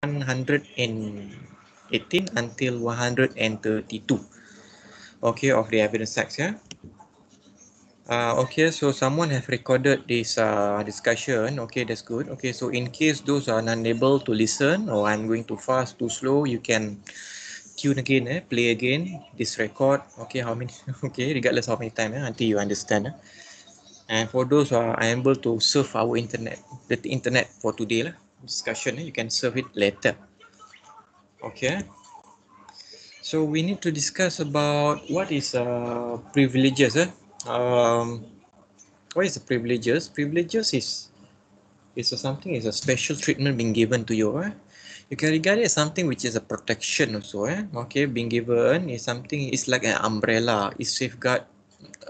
118 until 132. Okay, of the evidence text, yeah. Okay, so someone have recorded this discussion. Okay, that's good. Okay, so in case those are unable to listen or I'm going too fast, too slow, you can tune again, play again this record. Okay, how many? Okay, regardless how many time, until you understand. And for those who are unable to surf our internet, the internet for today lah, discussion, you can surf it later. Okay. So we need to discuss about what is privileges. What is the privileges? Privileges is something, is a special treatment being given to you. You can regard it as something which is a protection also. Okay, being given is something, it's like an umbrella. It safeguard,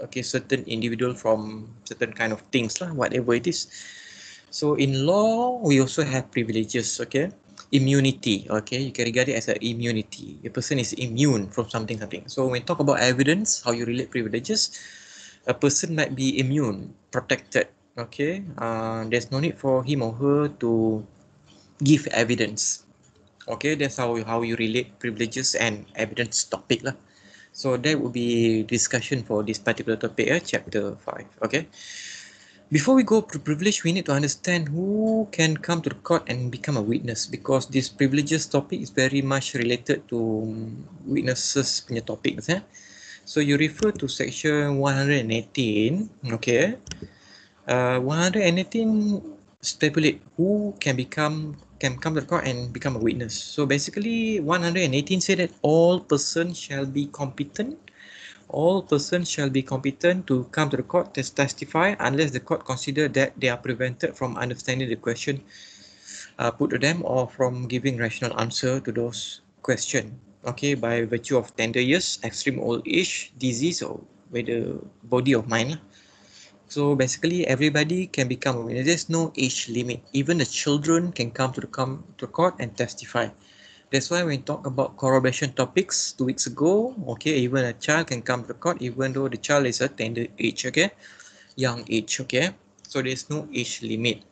okay, certain individual from certain kind of things lah, whatever it is. So in law, we also have privileges. Okay, immunity. Okay, you can regard it as an immunity. A person is immune from something. So when we talk about evidence, how you relate privileges, a person might be immune, protected. Okay, there's no need for him or her to give evidence. Okay, that's how you relate privileges and evidence topic lah. So that would be discussion for this particular topic, chapter 5. Okay. Before we go to privilege, we need to understand who can come to the court and become a witness, because this privileges topic is very much related to witnesses punya topic. So you refer to section 118. Okay. 118 stipulate who can come to the court and become a witness. So basically 118 say that all persons shall be competent to come to the court to testify unless the court consider that they are prevented from understanding the question put to them or from giving rational answer to those questions. Okay, by virtue of tender years, extreme old age, disease, or whether body of mind. So basically, everybody can become a witness. There's no age limit. Even the children can come to court and testify. That's why when we talk about corroboration topics 2 weeks ago, okay, even a child can come to court even though the child is a tender age, okay, young age, okay. So there's no age limit.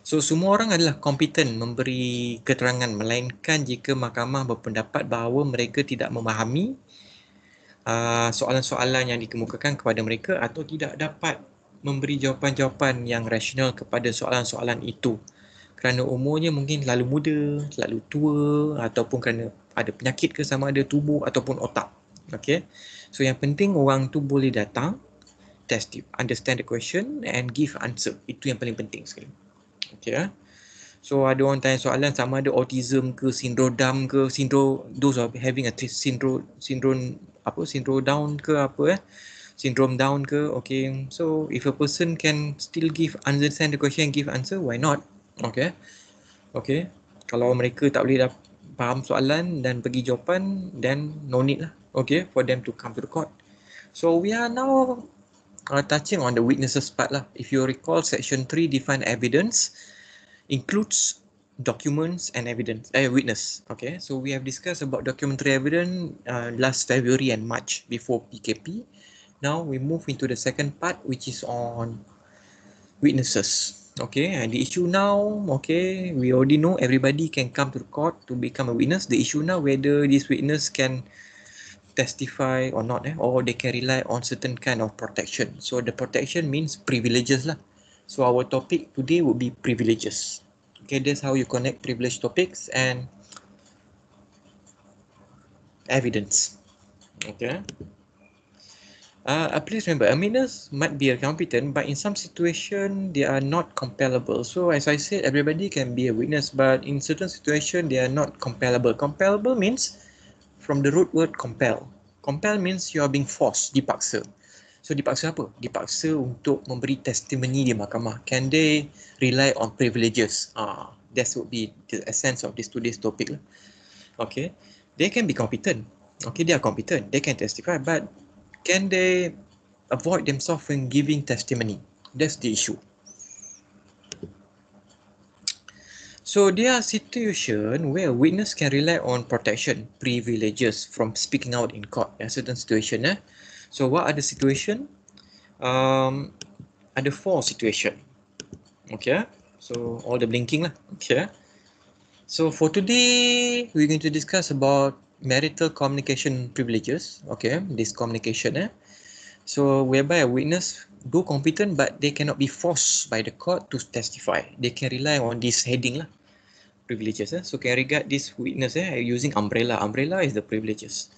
So semua orang adalah kompeten memberi keterangan, melainkan jika mahkamah berpendapat bahawa mereka tidak memahami soalan-soalan yang dikemukakan kepada mereka atau tidak dapat memberi jawapan-jawapan yang rasional kepada soalan-soalan itu kerana umurnya mungkin terlalu muda, terlalu tua, ataupun kerana ada penyakit ke sama ada tubuh ataupun otak. Okay, so yang penting orang tu boleh datang, understand the question and give answer. Itu yang paling penting sekali. Okay, so ada orang tanya soalan sama ada autism ke, sindrom Down ke, those are having a syndrome Down ke apa syndrome Down ke. Okay, so if a person can still understand the question and give answer, why not? Okay. Okay. Kalau mereka tak boleh faham soalan dan bagi jawapan, then no need lah. Okay, for them to come to the court. So we are now touching on the witnesses part lah. If you recall, section 3 define evidence includes documents and evidence, witness. Okay, so we have discussed about documentary evidence last February and March before PKP. Now we move into the second part, which is on witnesses. Okay, and the issue now, okay, we already know everybody can come to the court to become a witness. The issue now whether this witness can testify or not, or they can rely on certain kind of protection. So the protection means privileges lah. So our topic today would be privileges. Okay, that's how you connect privilege topics and evidence. Okay. Please remember, a witness might be a competent, but in some situation they are not compellable. So as I said, everybody can be a witness, but in certain situation they are not compellable. Compellable means from the root word compel. Compel means you are being forced, dipaksa. So dipaksa apa? Dipaksa untuk memberi testimoni di mahkamah. Can they rely on privileges? That would be the essence of this today's topic. Okay, they can be competent. Okay, they are competent. They can testify, but can they avoid themselves when giving testimony? That's the issue. So there are situations where a witness can rely on protection, privileges from speaking out in court. A certain situation. So what are the situation? Ada 4 situation. Okay, so all the blinking lah. Okay. So for today, we're going to discuss about marital communication privileges. Okay, this communication. So whereby a witness do competent, but they cannot be forced by the court to testify. They can rely on this heading lah, privileges. So can regard this witness using umbrella. Umbrella is the privileges.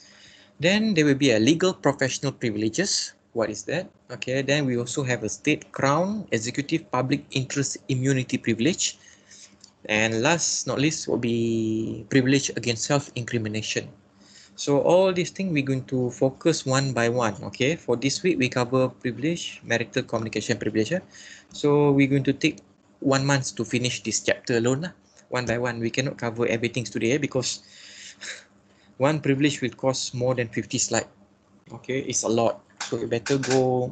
Then there will be a legal professional privileges. What is that? Okay, then we also have a state, crown, executive, public interest immunity privilege. And last not least will be privilege against self-incrimination. So all these things we're going to focus one by one. Okay, for this week we cover privilege, marital communication privilege. So we're going to take 1 month to finish this chapter alone lah. One by one. We cannot cover everything today because one privilege will cost more than 50 slides. Okay, it's a lot. So we better go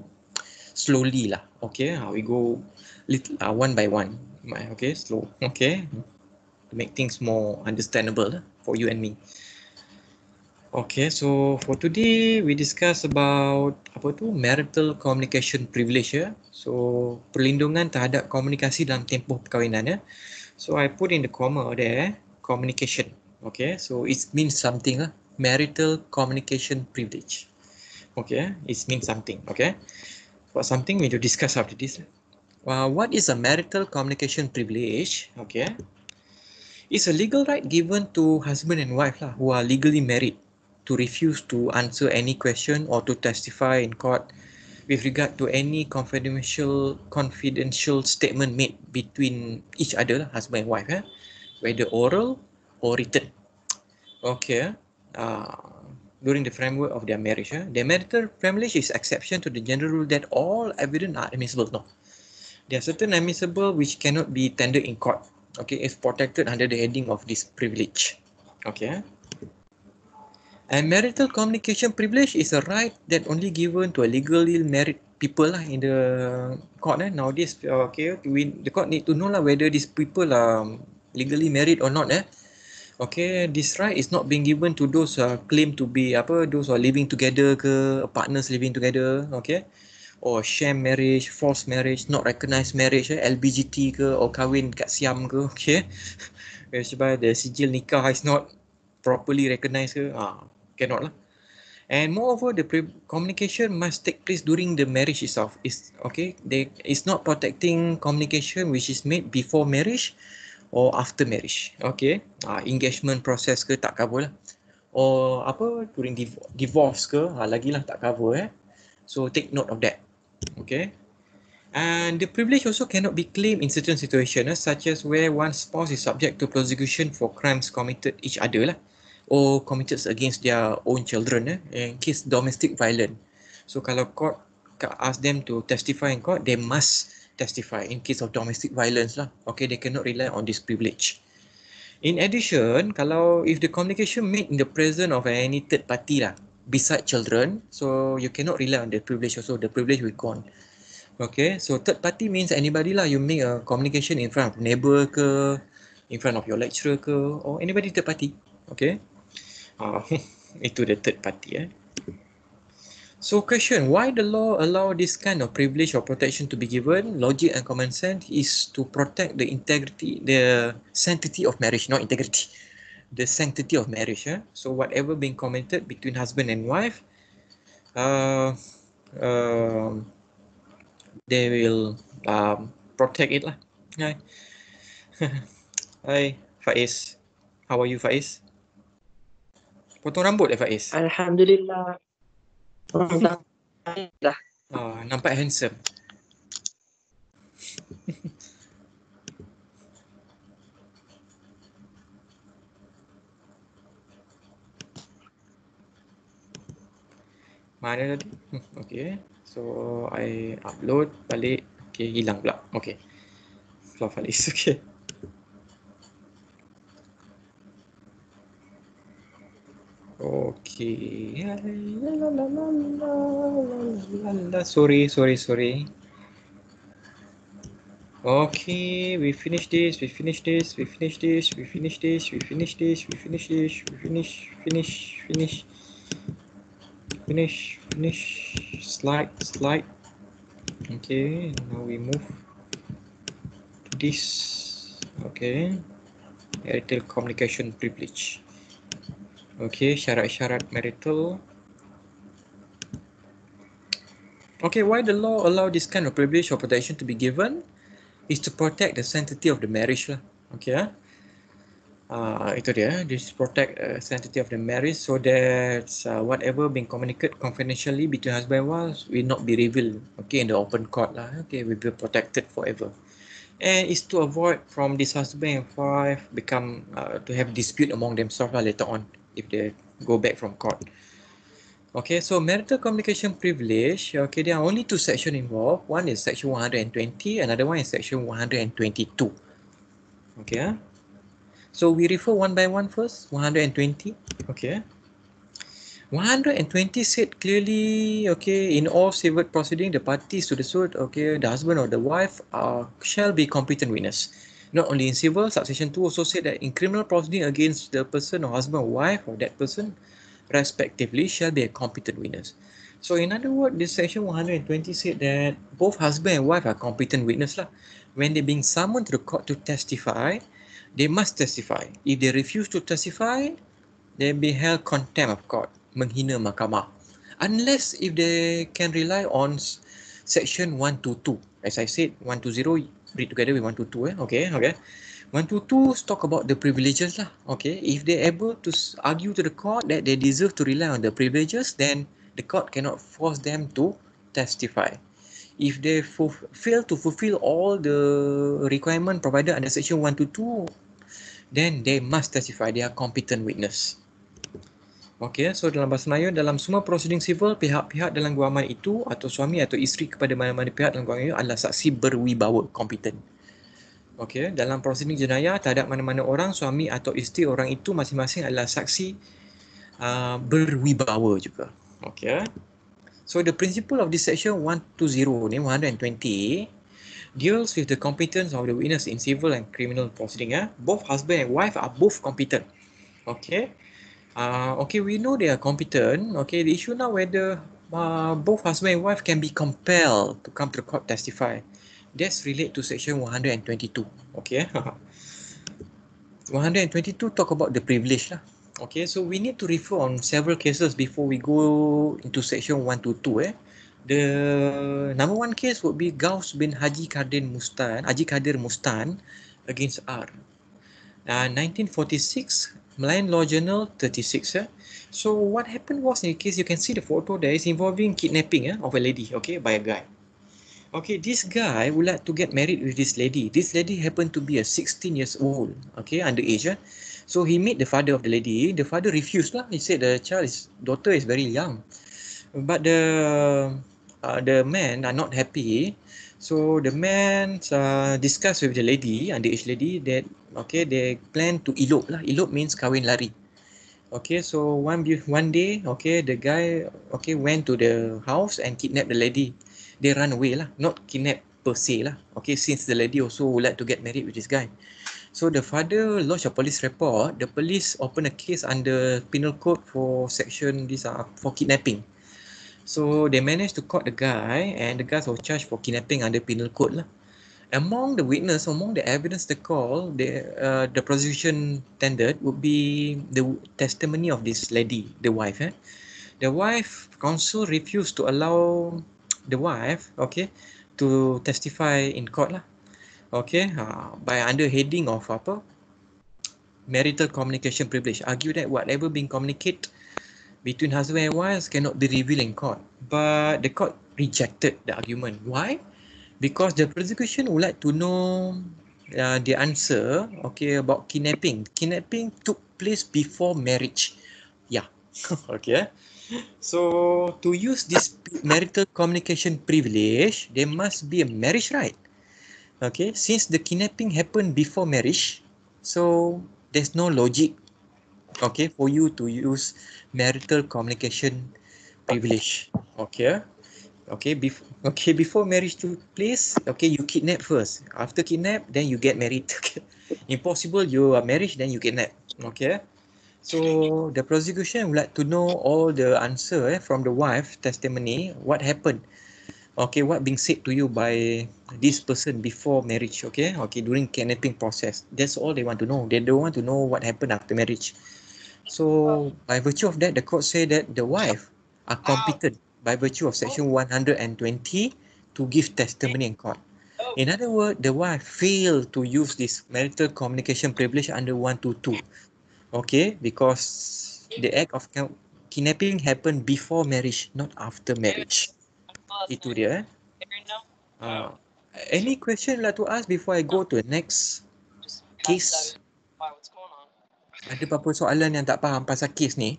slowly lah. Okay, we go little one by one. Okay, slow. Okay, to make things more understandable for you and me. Okay, so for today we discuss about apa tu marital communication privilege ya. So perlindungan terhadap komunikasi dalam tempoh perkahwinan ya. So I put in the comma there communication. Okay, so it means something lah. Marital communication privilege. Okay, it means something. Okay, what something we will discuss after this. What is a marital communication privilege? Okay, it's a legal right given to husband and wife lah who are legally married to refuse to answer any question or to testify in court with regard to any confidential statement made between each other, husband and wife, whether oral or written. Okay. During the framework of their marriage. Their marital privilege is exception to the general rule that all evidence are admissible. No. There are certain admissible which cannot be tendered in court. Okay, it's protected under the heading of this privilege. Okay. And marital communication privilege is a right that only given to a legally married people lah in the court. Nowadays, okay, the court need to know lah whether these people are legally married or not. Okay, this right is not being given to those claim to be those who are living together ke, partners living together. Okay, or sham marriage, false marriage, not recognized marriage, LBGT ke, or kahwin kat Siam ke. Okay, whereby the sijil nikah is not properly recognized ke. Cannot lah. And moreover, the communication must take place during the marriage itself. It's not protecting communication which is made before marriage or after marriage. Okay, engagement process ke tak cover lah. Or during divorce ke lagi lah tak cover. So take note of that. Okay. And the privilege also cannot be claimed in certain situations, such as where one spouse is subject to prosecution for crimes committed each other lah, or committed against their own children in case domestic violence. So kalau court ask them to testify in court, they must testify in case of domestic violence lah. Okay, they cannot rely on this privilege. In addition, kalau if the communication made in the presence of any third party lah, beside children, so you cannot rely on the privilege also. The privilege will gone. Okay, so third party means anybody lah. You make a communication in front of neighbor ke, in front of your lecturer ke, or anybody third party. Okay. Itu the third party. So question, why the law allow this kind of privilege or protection to be given? Logic and common sense is to protect the integrity, the sanctity of marriage, not integrity, the sanctity of marriage. So whatever being committed between husband and wife, they will protect it lah. Hi Faiz, how are you Faiz? Potong rambut Faiz? Alhamdulillah. Nampak handsome. Mana tadi? Okay. So I upload balik. Okay, hilang pula. Okay. Flaw Faiz. Okay. Okay. Sorry. Okay, we finish this. Finish. Slide. Okay, now we move to this. Okay. Marital communication privilege. Okay, syarat-syarat marital. Okay, why the law allow this kind of privilege or protection to be given is to protect the sanctity of the marriage lah. Okay, itu dia. This protect sanctity of the marriage so that whatever being communicated confidentially between husband and wife will not be revealed. Okay, in the open court lah. Okay, will be protected forever. And it's to avoid from this husband and wife become to have dispute among themselves later on if they go back from court. Okay, so marital communication privilege, okay, there are only two sections involved. One is section 120, another one is section 122. Okay, so we refer one by one first, 120, okay. 120 said clearly, okay, in all civil proceeding, the parties to the suit, okay, the husband or the wife shall be competent witness. Not only in civil, subsection 2 also said that in criminal proceeding against the person or husband or wife or that person, respectively, shall be a competent witness. So in other words, this section 120 said that both husband and wife are competent witness lah. When they're being summoned to the court to testify, they must testify. If they refuse to testify, they be held contempt of court, menghina mahkamah. Unless if they can rely on section 122. As I said, 120 read together with 122. Okay. 122 talk about the privileges lah. Okay, if they're able to argue to the court that they deserve to rely on the privileges, then the court cannot force them to testify. If they fail to fulfill all the requirement provided under section 122, then they must testify. They are competent witness. Okay, so dalam bahasa Melayu, dalam semua prosiding civil, pihak-pihak dalam guaman itu atau suami atau isteri kepada mana-mana pihak dalam guaman itu adalah saksi berwibawa, competent. Okay, dalam prosiding jenayah, terhadap mana-mana orang, suami atau isteri orang itu masing-masing adalah saksi berwibawa juga. Okay, so the principle of this section 120 ni, 120, deals with the competence of the witness in civil and criminal proceeding. Both husband and wife are both competent. Okay. Okay, we know they are competent. Okay, the issue now whether both husband and wife can be compelled to come to the court testify. That's related to section 122. Okay. 122 talk about the privilege lah. Okay, so we need to refer on several cases before we go into section 122. The number one case would be Gaus bin Haji Kadir Mustan against R. 1946, Malayan Law Journal 36. So what happened was, in the case, you can see the photo there is involving kidnapping of a lady, okay, by a guy. Okay, this guy would like to get married with this lady. This lady happened to be a 16 years old, okay, underage. So he met the father of the lady. The father refused lah. He said the daughter is very young. But the men are not happy. So the man discussed with the lady, underage lady, that okay, they plan to elope lah. Elope means kahwin lari. Okay, so one day, okay, the guy okay went to the house and kidnapped the lady. They run away lah, not kidnap per se lah. Okay, since the lady also would like to get married with this guy. So the father lodged a police report. The police opened a case under penal code for section for kidnapping. So they managed to caught the guy, and the guys were charged for kidnapping under penal code lah. Among the witness, among the evidence they call, the prosecution tendered would be the testimony of this lady, the wife. The wife counsel refused to allow the wife, okay, to testify in court lah. Okay, by under heading of marital communication privilege, argue that whatever being communicated between husband and wife cannot be revealed in court. But the court rejected the argument. Why? Because the prosecution would like to know the answer, okay, about kidnapping. Kidnapping took place before marriage. Yeah, okay. So to use this marital communication privilege, there must be a marriage right. Okay, since the kidnapping happened before marriage, so there's no logic, okay, for you to use marital communication privilege. Okay. Okay, before marriage took place, okay, you kidnap first. After kidnap, then you get married. Okay. Impossible, you are married, then you kidnap. Okay. So the prosecution would like to know all the answer from the wife testimony, what happened. okay, what being said to you by this person before marriage, okay, during kidnapping process. That's all they want to know. They don't want to know what happened after marriage. So by virtue of that, the court say that the wife are competent by virtue of section 120 to give testimony in court. In other words, the wife failed to use this marital communication privilege under 122. Okay, because the act of kidnapping happened before marriage, not after marriage. Itu dia. Uh, any question you'd like to ask before I go to the next case? Ada apa-apa soalan yang tak faham pasal case ni?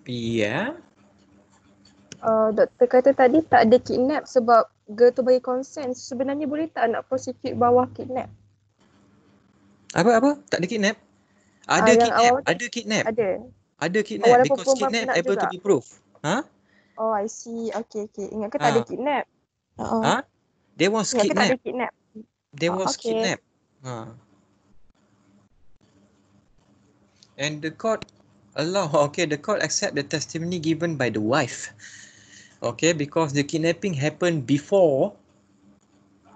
Ya. Doktor kata tadi tak ada kidnap sebab girl tu bagi consent. Sebenarnya boleh tak nak prosecute bawah kidnap? Apa? Tak ada kidnap? Ada yang kidnap. awal Ada kidnap. ada. Ada kidnap Walaupun because perempuan kidnap nak able juga. to be proved. Ha? Oh, I see. Okay. Ingat ke tak ada kidnap? Ha? There was Ingat ke tak ada kidnap. kidnap? There was okay. kidnap. Ha. And the court the court accept the testimony given by the wife. Okay, because the kidnapping happened before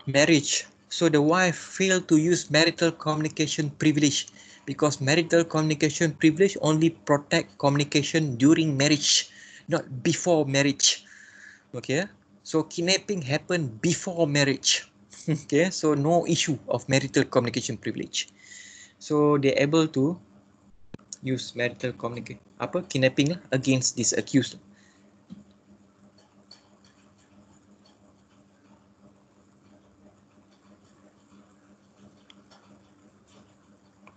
marriage. So the wife failed to use marital communication privilege because marital communication privilege only protect communication during marriage, not before marriage. Okay, so kidnapping happened before marriage. Okay, so no issue of marital communication privilege. So they're able to use marital kidnapping against this accused.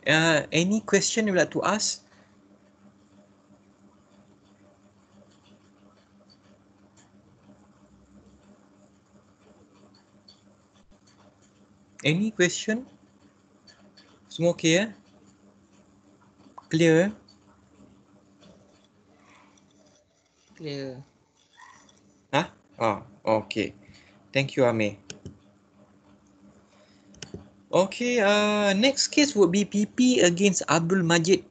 Any question you'd like to ask? Any question? Semua okay, Clear? Clear. Huh? Okay. Thank you, Amir. Okay, next case would be PP against Abdul Majid,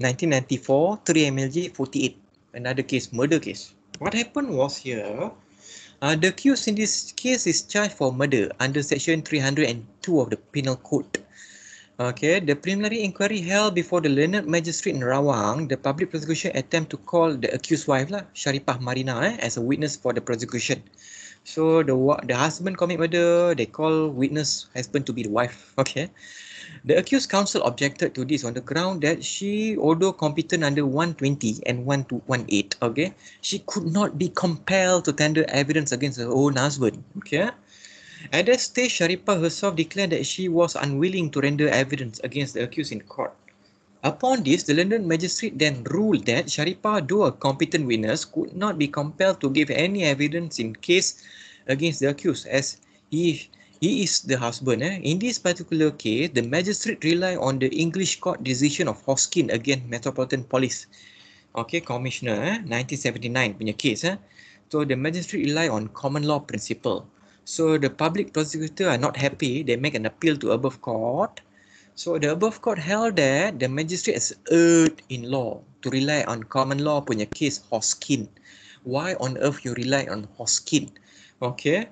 1994, 3 MLJ 48. Another case, murder case. What happened was here, the accused in this case is charged for murder under section 302 of the Penal Code. Okay, the preliminary inquiry held before the learned magistrate in Rawang, the public prosecution attempt to call the accused wife, Sharifah Marina, as a witness for the prosecution. So the husband commit murder, they call witness husband to be the wife. Okay. The accused counsel objected to this on the ground that she, although competent under 120 and 1218, okay, she could not be compelled to tender evidence against her own husband. Okay. At that stage, Sharifah herself declared that she was unwilling to render evidence against the accused in court. Upon this, the London magistrate then ruled that Sharifah, though a competent witness, could not be compelled to give any evidence in case against the accused, as he is the husband. In this particular case, the magistrate relied on the English court decision of Hoskin against Metropolitan Police. Okay, Commissioner, 1979 punya case. So the magistrate rely on common law principle. So the public prosecutor are not happy. They make an appeal to above court. So the above court held that the magistrate has erred in law to rely on common law punya case Hoskin. Why on earth you rely on Hoskin? Okay.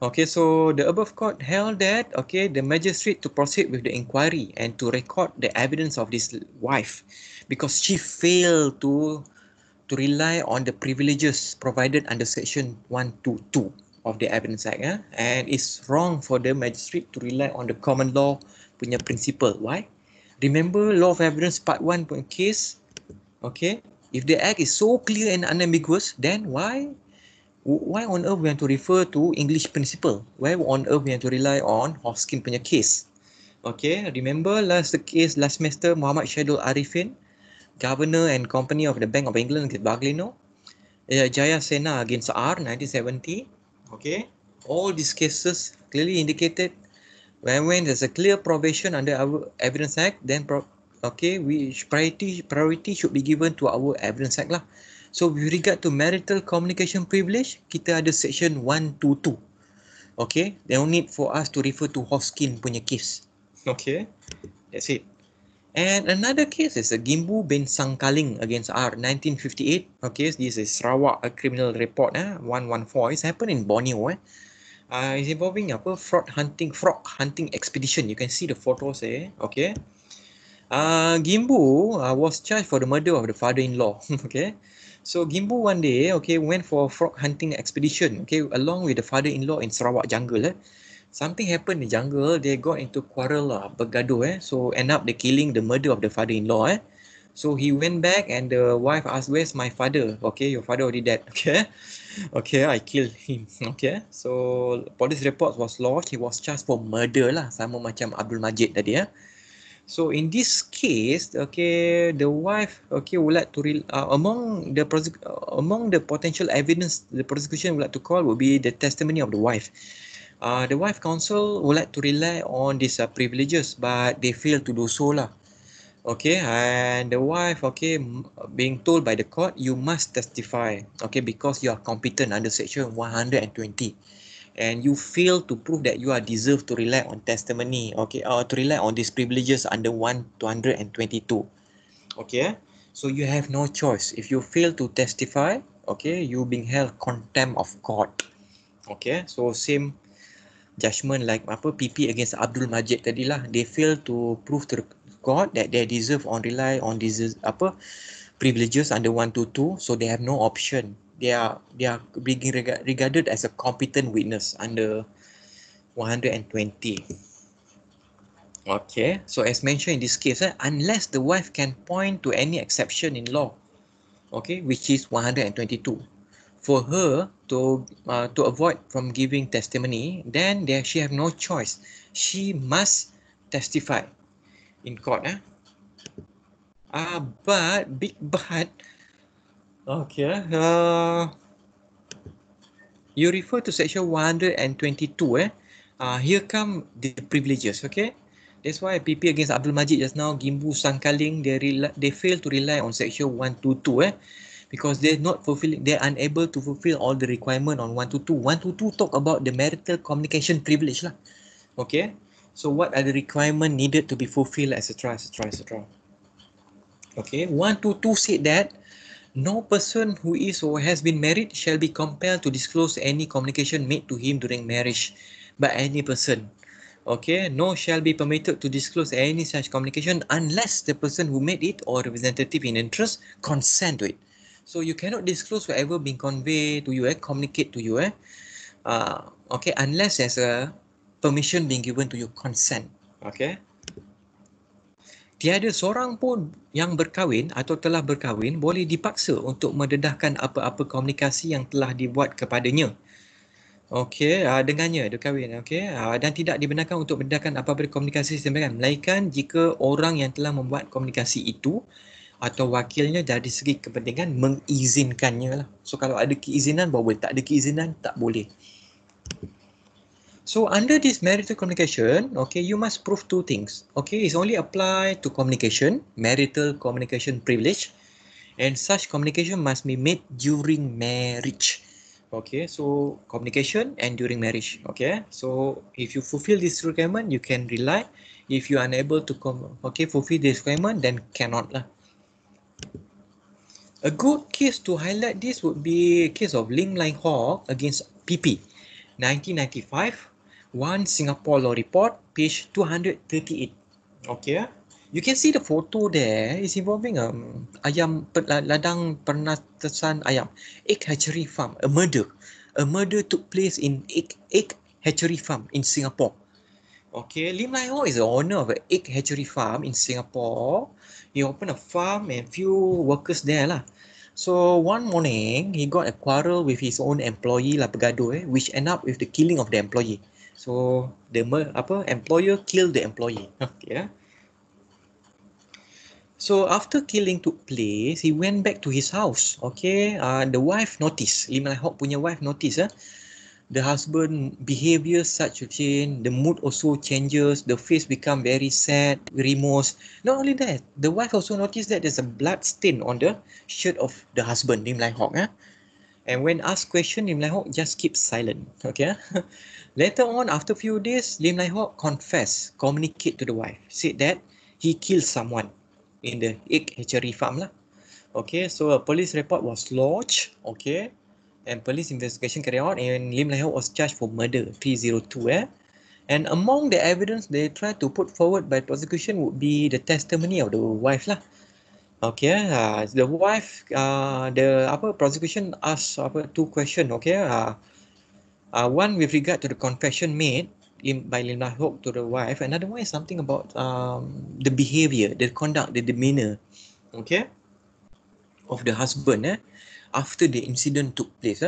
Okay, so the above court held that, okay, the magistrate to proceed with the inquiry and to record the evidence of this wife because she failed to rely on the privileges provided under section 122 of the Evidence Act, and it's wrong for the magistrate to rely on the common law punya principle. Why? Remember law of evidence part 1 punya case, okay, if the act is so clear and unambiguous, then why on earth we have to refer to English principle? Why on earth we have to rely on Hoskin punya case? Okay, remember last semester Muhammad Shahidul Arifin, Governor and Company of the Bank of England against Baglino, Jaya Sena against R, 1970. Okay, all these cases clearly indicated when there's a clear provision under our Evidence Act, then which priority should be given to our Evidence Act lah. So with regard to marital communication privilege, kita ada section 122. Okay, there no need for us to refer to Hoskin punya case. Okay. That's it. And another case is Gimbu bin Sangkaling against R, 1958. Okay, this is Sarawak, a criminal report 114. It's happened in Borneo. It's involving frog hunting expedition. You can see the photos there. Okay. Gimbu was charged for the murder of the father-in-law. Okay. So Gimbu one day, okay, went for a frog hunting expedition, okay, along with the father-in-law in Sarawak jungle. Something happened in the jungle. They got into quarrel, bergaduh. So end up they killing the murder of the father-in-law. So he went back and the wife asked, "Where's my father?" Okay, your father already dead. Okay, okay, I killed him. Okay, so police report was lodged. He was charged for murder lah, sama macam Abdul Majid tadi. So in this case, okay, the wife, okay, would like to among the potential evidence the prosecution would like to call would be the testimony of the wife. The wife counsel would like to rely on these privileges, but they fail to do so lah. Okay, and the wife, okay, being told by the court, you must testify, okay, because you are competent under section 120, and you fail to prove that you are deserved to rely on testimony, okay, or to rely on these privileges under 222. Okay, so you have no choice. If you fail to testify, okay, you being held contempt of court. Okay, so same judgment like PP against Abdul Majid tadi lah. They fail to prove to the court that they deserve on rely on these privileges under 122, so they have no option. They are being regarded as a competent witness under 120. Okay, so as mentioned in this case, unless the wife can point to any exception in law, okay, which is 122, for her to avoid from giving testimony, then she have no choice. She must testify in court. But okay. You refer to section 122. Here come the privileges. Okay. That's why PP against Abdul Majid just now, Gimbu Sangkaling, they fail to rely on section 122. Because they're unable to fulfill all the requirement on 122. 122 talk about the marital communication privilege lah. Okay, so what are the requirement needed to be fulfilled, etc., etc., etc. Okay, 122 said that no person who is or has been married shall be compelled to disclose any communication made to him during marriage by any person. Okay, no shall be permitted to disclose any such communication unless the person who made it or representative in interest consent to it. So you cannot disclose whatever being conveyed to you, communicate to you, okay, unless there's a permission being given to you, consent. Okay. Tiada seorang pun yang berkahwin atau telah berkahwin boleh dipaksa untuk mendedahkan apa-apa komunikasi yang telah dibuat kepadanya. Okey, dengannya dia kahwin, okey, dan tidak dibenarkan untuk mendedahkan apa-apa komunikasi sembarangan, melainkan jika orang yang telah membuat komunikasi itu atau wakilnya dari segi kepentingan mengizinkannya lah. So kalau ada keizinan baru boleh, tak ada keizinan tak boleh. So under this marital communication, okay, you must prove two things. Okay, it's only apply to communication, marital communication privilege, and such communication must be made during marriage. Okay, so communication and during marriage. Okay, so if you fulfill this requirement, you can rely. If you are unable to fulfill this requirement, then cannot lah. A good case to highlight this would be a case of Lim Lai Hock against PP, 1995, 1 Singapore Law Report, page 238. Okay, you can see the photo there is involving ayam ladang penatasan ayam, egg hatchery farm, a murder. A murder took place in egg hatchery farm in Singapore. Okay, Lim Lai Hock is the owner of an egg hatchery farm in Singapore. He opened a farm and few workers there lah. So one morning, he got a quarrel with his own employee lah, bergaduh, which end up with the killing of the employee. So the employer killed the employee. Okay. So after killing took place, he went back to his house. Okay, the wife noticed. Lim Lai Hock punya wife noticed. The husband behavior such a change, the mood also changes, the face become very sad, remorse. Not only that, the wife also noticed that there's a blood stain on the shirt of the husband, Lim Lai Hock. And when asked question, Lim Lai Hock just keeps silent. Okay. Later on, after a few days, Lim Lai Hock confessed, communicate to the wife, said that he killed someone in the egg hatchery farm lah. Okay, so a police report was lodged, okay, and police investigation carried out, and Lim Lai Ho was charged for murder, 302 And among the evidence they tried to put forward by prosecution would be the testimony of the wife lah. Okay, the wife, the prosecution asked two questions. Okay, one with regard to the confession made by Lim Lai Ho to the wife. Another one is something about the behavior, the conduct, the demeanor, okay, of the husband after the incident took place.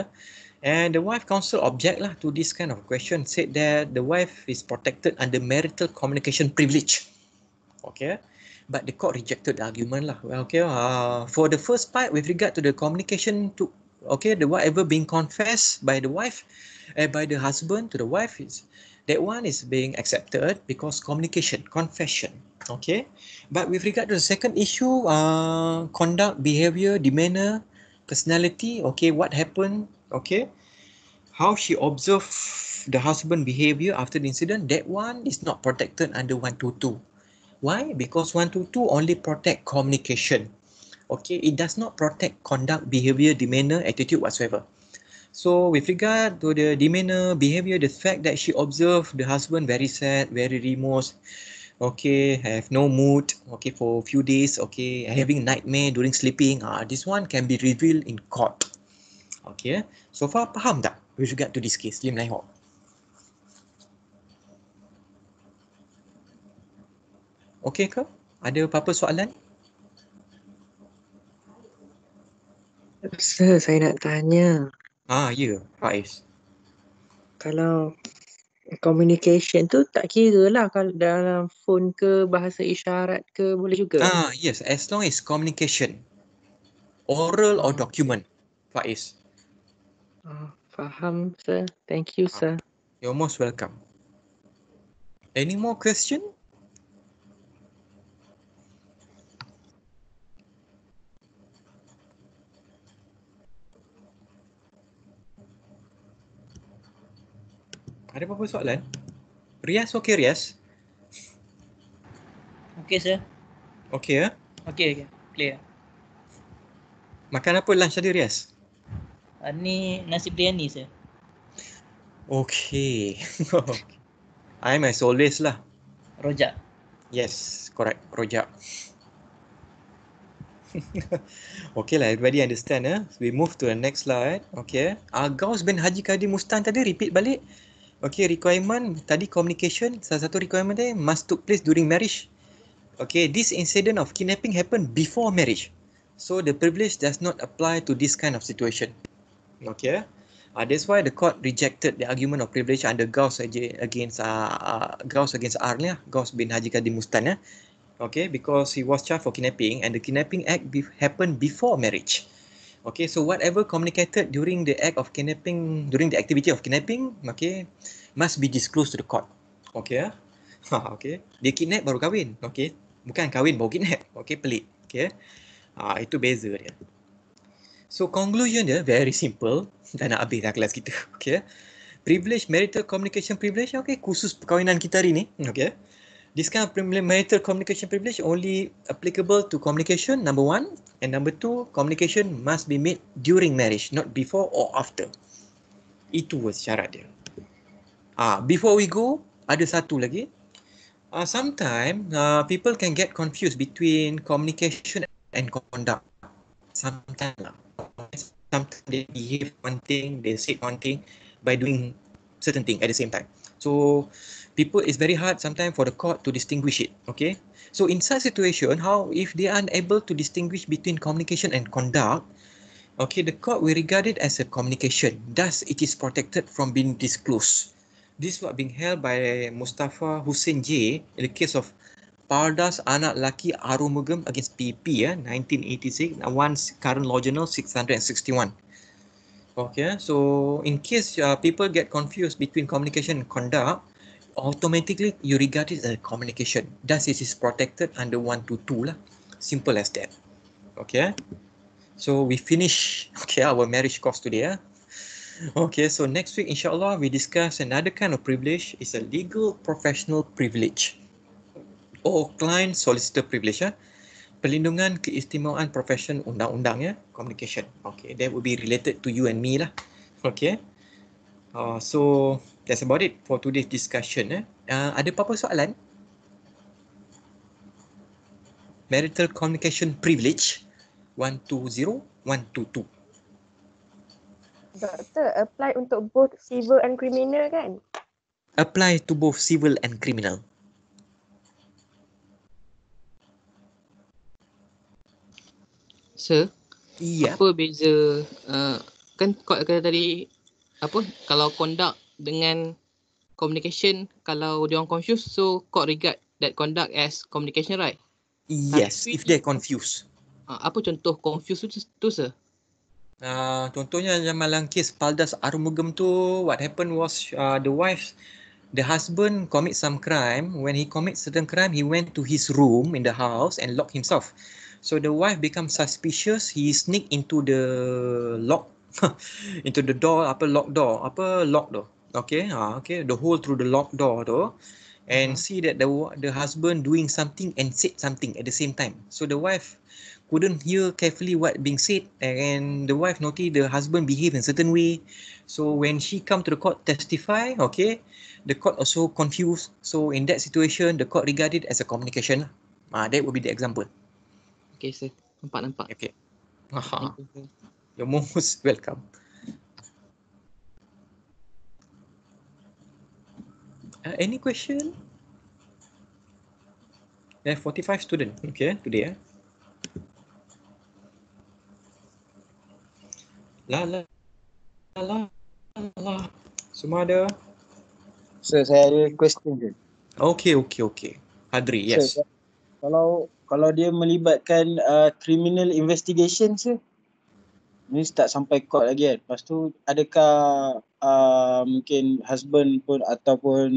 And the wife counsel object lah to this kind of question, said that the wife is protected under marital communication privilege. Okay, but the court rejected the argument lah. Well, okay, for the first part with regard to the communication to, okay, the whatever being confessed by the wife, by the husband to the wife, is that one is being accepted because communication, confession. Okay, but with regard to the second issue, conduct, behavior, demeanor, personality, okay, what happened, okay, how she observed the husband behavior after the incident, that one is not protected under 122. Why? Because 122 only protect communication. Okay, it does not protect conduct, behavior, demeanor, attitude whatsoever. So with regard to the demeanor, behavior, the fact that she observed the husband very sad, very remorse, okay, have no mood, okay, for a few days, okay, having nightmare during sleeping, this one can be revealed in court. Okay, so far faham tak with regard to this case, Lim Lai Ho? Okay ke? Ada apa-apa soalan? Sir, saya nak tanya. Ya, Faiz. Kalau communication tu tak kira lah kalau dalam phone ke, bahasa isyarat ke, boleh juga? Yes, as long as communication, oral or document, Faiz. Faham, sir. Thank you, sir. You're most welcome. Any more question? Ada apa-apa soalan? Rias, okay Rias? Okay, sir. Okay ya? Okay, clear. Makan apa lunch tadi Rias? Ni nasi biryani, sir. Okay. I'm as always lah. Rojak. Yes, correct. Rojak. Okay lah, everybody understand We move to the next slide. Okay. Gaus bin Haji Kadir Mustan tadi repeat balik. Okay, requirement tadi communication, salah satu requirement dia must took place during marriage. Okay, this incident of kidnapping happened before marriage. So the privilege does not apply to this kind of situation. Okay. That's why the court rejected the argument of privilege under Gaus against R ni, Gaus bin Haji Kadir Mustan. Okay, because he was charged for kidnapping and the kidnapping act happened before marriage. Okay, so whatever communicated during the act of kidnapping, during the activity of kidnapping, okay, must be disclosed to the court. Okay, okay. Dia kidnap baru kahwin. Okay, bukan kahwin baru kidnap. Okay, pelik. Okay, itu beza dia. So conclusion dia very simple. Dah nak habis dah kelas kita. Okay, privilege, marital communication privilege. Okay, khusus perkahwinan kita hari ni. Okay. This kind of marital communication privilege only applicable to communication, number one. And number two, communication must be made during marriage, not before or after. Itu syarat dia. Before we go, ada satu lagi. Sometimes people can get confused between communication and conduct. Sometimes they behave one thing, they say one thing by doing certain thing at the same time. So people, it's very hard sometimes for the court to distinguish it. Okay, so in such situation, how if they are unable to distinguish between communication and conduct, okay, the court will regard it as a communication, thus it is protected from being disclosed. This was being held by Mustafa Hussein J in the case of Pardas anak laki Arumugam against PP 1986, once current law journal 661. Okay, so in case people get confused between communication and conduct, automatically you regard it as a communication. Thus it is protected under 122 lah. Simple as that. Okay, so we finish our marriage course today. Okay, so next week inshallah we discuss another kind of privilege. It's a legal professional privilege. Oh, client solicitor privilege ya. Perlindungan keistimewaan profession undang-undang ya, communication. Okay, that would be related to you and me lah. Okay. So that's about it for today's discussion. Ada apa-apa soalan? Marital communication privilege 120, 122. Doktor, apply untuk both civil and criminal kan? Apply to both civil and criminal. Sir, Iya. apa beza kan kau kata tadi apa kalau conduct dengan communication, kalau dia orang confused, so kau regard that conduct as communication, right? Yes, Tapi, if they're confused. apa contoh confused tu sir? Contohnya dalam kes Paldas Arumugam tu, what happened was the husband commit some crime. When he commit certain crime, he went to his room in the house and locked himself. So the wife becomes suspicious. He sneak into the into the door, lock door. Okay, okay, the hole through the locked door tu, and see that the husband doing something and said something at the same time. So the wife couldn't hear carefully what being said, and the wife noticed the husband behave in certain way. So when she come to the court testify, okay, the court also confused. So in that situation, the court regarded as a communication. That would be the example. Okay sir, nampak. Okay. Thank you, sir. You're most welcome. Any question? There are 45 students, okay, today. La. Semua ada? Sir, saya ada question je. Okay. Hadri, yes. Sir, kalau dia melibatkan criminal investigation, sir, ni tak sampai court lagi kan. Lepas tu adakah mungkin husband pun ataupun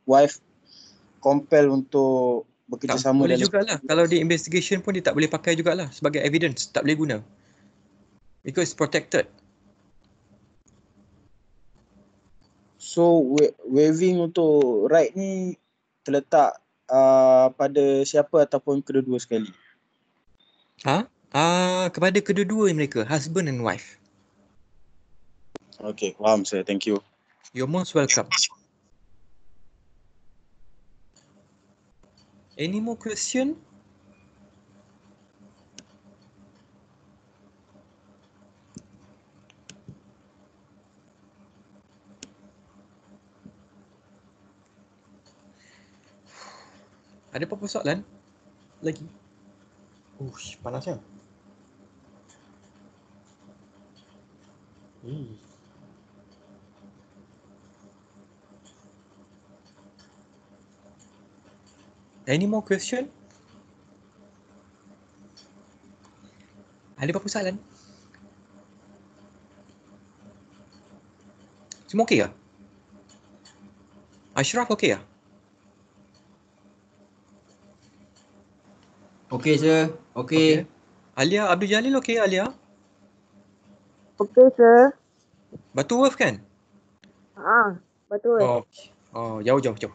wife compel untuk bekerjasama boleh dalam jugalah. Kalau dia investigation pun dia tak boleh pakai jugalah sebagai evidence, tak boleh guna. Because it's protected. So waiving untuk right ni terletak pada siapa ataupun kedua-dua sekali? Kepada kedua-dua mereka, husband and wife. Okay, faham sir. Thank you. You're most welcome. Any more question? Ada apa-apa soalan? Lagi? Panasnya. Any more question? Ada apa-apa soalan? Semua okey ke? Ashraf okey ke? Okey sir, okey. Alia Abdul Jalil okey Alia? Okey, sir. Butterworth kan? Betul. Okay. Jauh. Okay.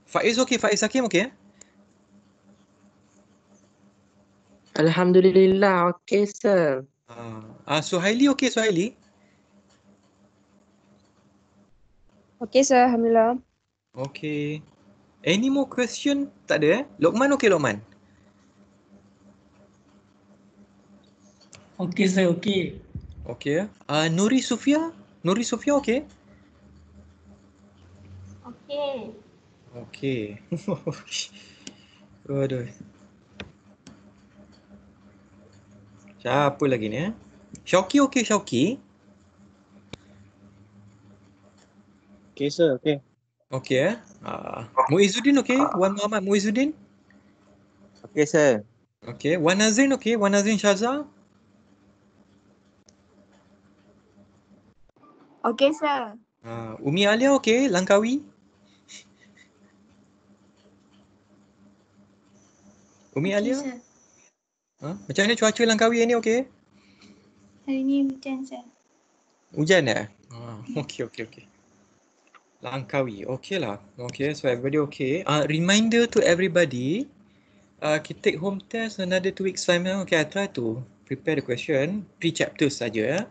Faiz okey, Faiz Hakim okey? Alhamdulillah, okay sir. Suhaili okey Suhaili? Okey, sir. Alhamdulillah. Okay. Any more question? Tak ada Lokman okey Lokman? Okey sir, okey. Okey. Nuri Sufia? Nuri Sufia okey? Okey. Okey. Aduh. Siapa lagi ni Syauqi okey Syauqi? Okay sir, okay. Okey Muizzuddin okey? Wan Muhammad Muizzuddin? Okay sir. Okey. Wan Nazrin okey? Wan Nazrin Shazza? Okey, sir. Umi Alia okey? Langkawi? Umi Okey, Alia? sir. Macam mana cuaca Langkawi ni okey? Hari ni hujan, sir. Hujan Okey. Langkawi. Okay lah. Okay, so everybody okay. Reminder to everybody, kita take home test another 2 weeks time. Okay, I try to prepare the question, pre-chapters saja.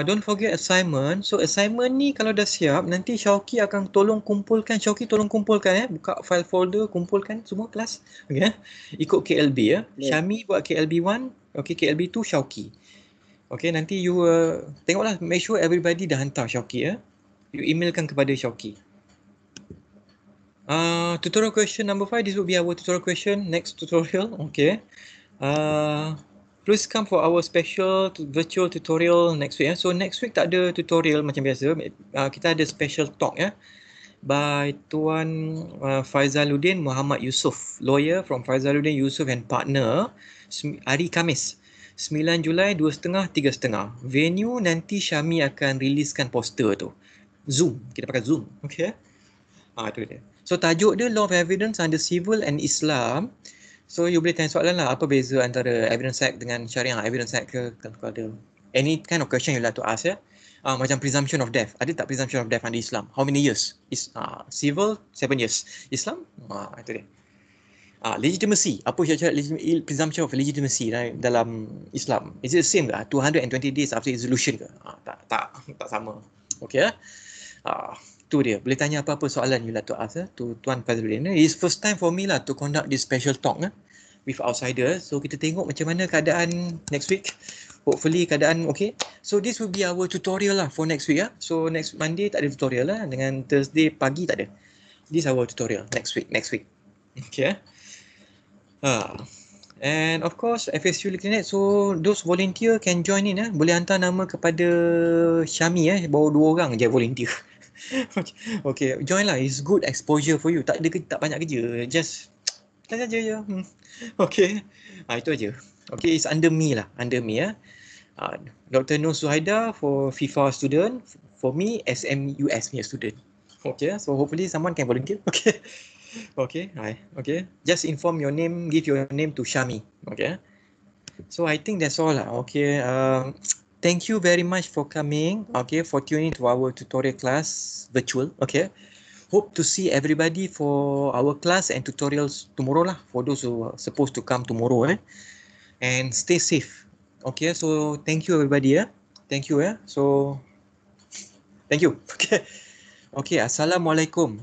Don't forget assignment. So assignment ni kalau dah siap, nanti Syauqi akan tolong kumpulkan. Syauqi tolong kumpulkan buka file folder, kumpulkan semua kelas. Okay. Ikut KLB ya. Yeah. Syami buat KLB 1, okay, KLB 2 Syauqi. Okay, nanti you tengoklah, make sure everybody dah hantar Syauqi ya. You emailkan kepada Syauqi. Tutorial question number 5, this will be our tutorial question, next tutorial. Okay. Please come for our special virtual tutorial next week. So next week tak ada tutorial macam biasa. Kita ada special talk by Tuan Faizaluddin Muhammad Yusof, lawyer from Faizaluddin Yusof and partner, hari Khamis 9 Julai 2.30 3.30. Venue nanti Syami akan releasekan poster tu. Zoom, kita pakai Zoom. Okay. Tu dia. So tajuk dia Law of Evidence under Civil and Islam. So you boleh tanya soalan lah, apa beza antara Evidence Act dengan Syariah Evidence Act ke, kalau ada any kind of question you like to ask macam presumption of death. Ada tak presumption of death under Islam? How many years? Civil 7 years. Islam? Itu dia. Legitimacy. Apa syarat presumption of legitimacy dalam Islam? Is it the same ke? 220 days after dissolution ke? Tak sama. Okay. Tu dia. Boleh tanya apa-apa soalan you like to ask to Tuan Fazludin. It's first time for me lah to conduct this special talk with outsiders. So kita tengok macam mana keadaan next week. Hopefully keadaan okay. So this will be our tutorial lah for next week So next Monday tak ada tutorial lah. Dengan Thursday pagi tak ada. This our tutorial next week. Okay. And of course FSU Clinic. So those volunteer can join in Boleh hantar nama kepada Syami bawa 2 orang je volunteer. Okay, join lah. It's good exposure for you. Tak banyak kerja. Just saja je. Okay. Itu aja. Okay, it's under me lah. Dr. Nur Suhaida for FIFA student. For me, SMUS punya student. Okay, so hopefully someone can volunteer. Okay. Okay. Okay. Just inform your name. Give your name to Syami. Okay. So I think that's all lah. Okay. Thank you very much for coming, okay, for tuning to our tutorial class virtual, okay. Hope to see everybody for our class and tutorials tomorrow lah, for those who are supposed to come tomorrow, and stay safe, okay. So thank you everybody, thank you, so thank you, okay. Assalamualaikum.